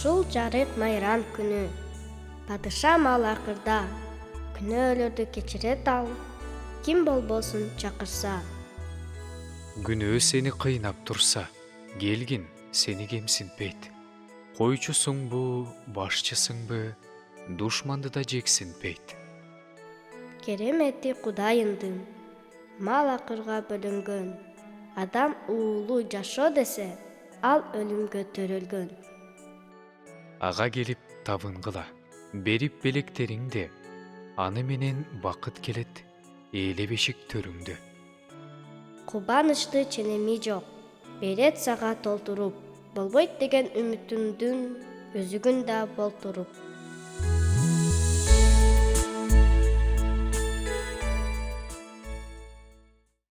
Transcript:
Ушул жарык майрам күнү. Падыша мал акырда, күнөөлөрдү кечирет ал, ким болбосун чакырса. Күнөө сени кыйнап турса, келгин сени кемсинтпейт. Койчусуңбу, башчысыңбы, душманды да жексинтпейт. Керемети Кудайындын, мал акырга бөлөнгөн. Адам уулу жашоо десе, ал өлүмгө төрөлгөн. Ага келип табынгыла, берип белектериңди, аны менен бакыт келет, эле бешик төрүңдө. Кубанычты ченеми жок, берет сага толтуруп, болбойт деген үмүтүңдүн өзүгүн да болтуруп.